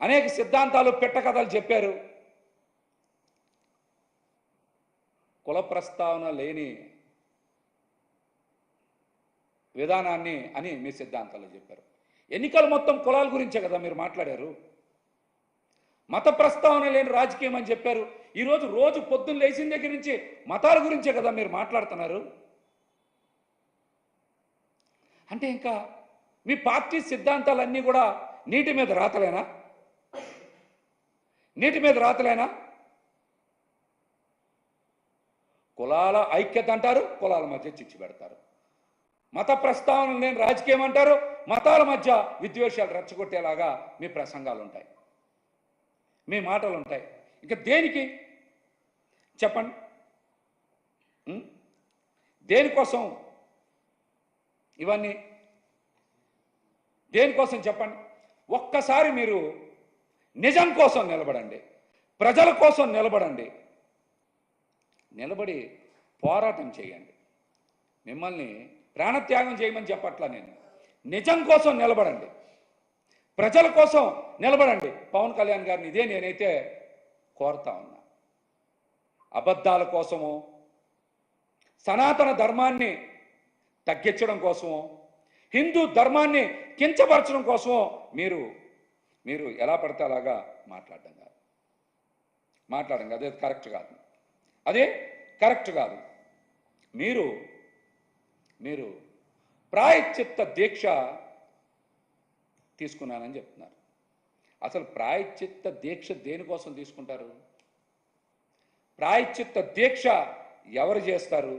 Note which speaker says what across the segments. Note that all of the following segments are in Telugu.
Speaker 1: అనేక సిద్ధాంతాలు పెట్టకథలు చెప్పారు. కుల ప్రస్తావన లేని విధానాన్ని అని మీ సిద్ధాంతాలు చెప్పారు. ఎన్నికలు మొత్తం కులాల గురించే కదా మీరు మాట్లాడారు. మత ప్రస్తావన లేని రాజకీయం అని చెప్పారు. ఈరోజు రోజు పొద్దున్న లేచిన దగ్గర నుంచి మతాల గురించే కదా మీరు మాట్లాడుతున్నారు. అంటే ఇంకా మీ పార్టీ సిద్ధాంతాలన్నీ కూడా నీటి మీద రాతలేనా? నీటి మీద రాతలేనా? కులాల ఐక్యత అంటారు, కులాల మధ్య చిచ్చు పెడతారు. మత ప్రస్తావన లేని రాజకీయం అంటారు, మతాల మధ్య విద్వేషాలు రెచ్చగొట్టేలాగా మీ ప్రసంగాలు ఉంటాయి, మీ మాటలు ఉంటాయి. ఇక దేనికి చెప్పండి? దేనికోసం ఇవన్నీ? దేనికోసం చెప్పండి? ఒక్కసారి మీరు నిజం కోసం నిలబడండి, ప్రజల కోసం నిలబడండి, నిలబడి పోరాటం చేయండి. మిమ్మల్ని ప్రాణత్యాగం చేయమని చెప్పట్లా నేను. నిజం కోసం నిలబడండి, ప్రజల కోసం నిలబడండి. పవన్ కళ్యాణ్ గారిని ఇదే నేనైతే కోరుతా ఉన్నా. అబద్ధాల కోసమో, సనాతన ధర్మాన్ని తగ్గించడం కోసమో, హిందూ ధర్మాన్ని కించపరచడం కోసమో మీరు ఎలా పడితే అలాగా మాట్లాడడం కాదు. అదే కరెక్ట్ కాదు, అదే కరెక్ట్ కాదు. మీరు ప్రాయశ్చిత్త దీక్ష తీసుకున్నానని చెప్తున్నారు. అసలు ప్రాయశ్చిత్త దీక్ష దేనికోసం తీసుకుంటారు? ప్రాయశ్చిత్త దీక్ష ఎవరు చేస్తారు?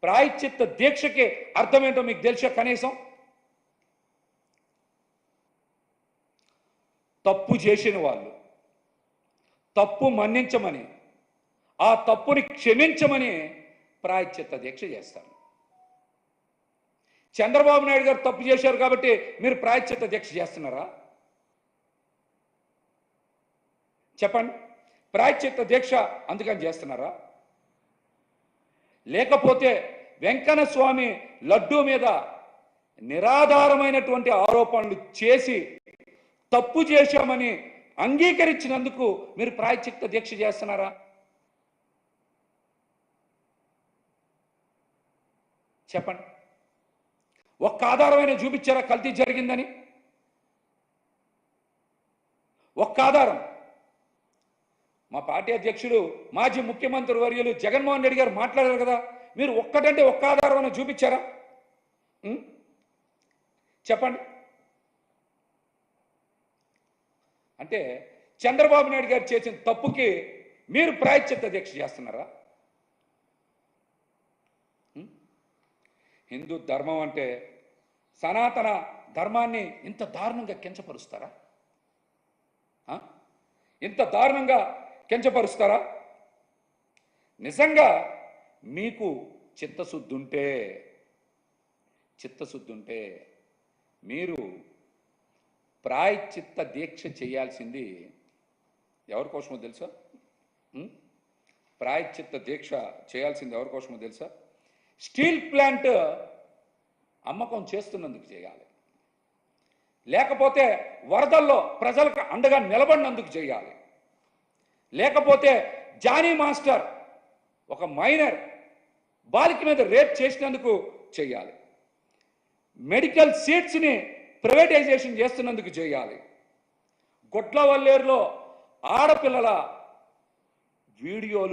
Speaker 1: ప్రాయశ్చిత్త దీక్షకి అర్థం ఏంటో మీకు తెలుసా? కనీసం తప్పు చేసిన వాళ్ళు తప్పు మన్నించమని, ఆ తప్పుని క్షమించమని ప్రాయశ్చిత్త దీక్ష చేస్తారు. చంద్రబాబు నాయుడు గారు తప్పు చేశారు కాబట్టి మీరు ప్రాయశ్చిత్త దీక్ష చేస్తున్నారా? చెప్పండి. ప్రాయశ్చిత్త దీక్ష అందుకని చేస్తున్నారా? లేకపోతే వెంకన్న స్వామి లడ్డూ మీద నిరాధారమైనటువంటి ఆరోపణలు చేసి తప్పు చేశామని అంగీకరించినందుకు మీరు ప్రాయశ్చిత్త దీక్ష చేస్తున్నారా? చెప్పండి. ఒక్క ఆధారమైన చూపించారా కల్తీ జరిగిందని? ఒక్క ఆధారం. మా పార్టీ అధ్యక్షుడు మాజీ ముఖ్యమంత్రి వర్యులు జగన్మోహన్ రెడ్డి గారు మాట్లాడారు కదా, మీరు ఒక్కటంటే ఒక్క ఆధారం చూపించారా? చెప్పండి. అంటే చంద్రబాబు నాయుడు గారు చేసిన తప్పుకి మీరు ప్రాయశ్చిత్త దీక్ష చేస్తున్నారా? హిందూ ధర్మం అంటే, సనాతన ధర్మాన్ని ఇంత దారుణంగా కించపరుస్తారా? ఇంత దారుణంగా కించపరుస్తారా? నిజంగా మీకు చిత్తశుద్ధి ఉంటే మీరు ప్రాయశ్చిత్త దీక్ష చేయాల్సింది ఎవరి కోసమో తెలుసా? ప్రాయశ్చిత్త దీక్ష చేయాల్సింది ఎవరి కోసమో తెలుసా? స్టీల్ ప్లాంట్ అమ్మకం చేస్తున్నందుకు చేయాలి, లేకపోతే వరదల్లో ప్రజలకు అండగా నిలబడినందుకు చేయాలి, లేకపోతే జానీ మాస్టర్ ఒక మైనర్ బాలిక మీద రేప్ చేసినందుకు చేయాలి, మెడికల్ సీట్స్ని ప్రైవేటైజేషన్ చేస్తున్నందుకు చేయాలి, గుట్లవల్లేరులో ఆడపిల్లల వీడియోలు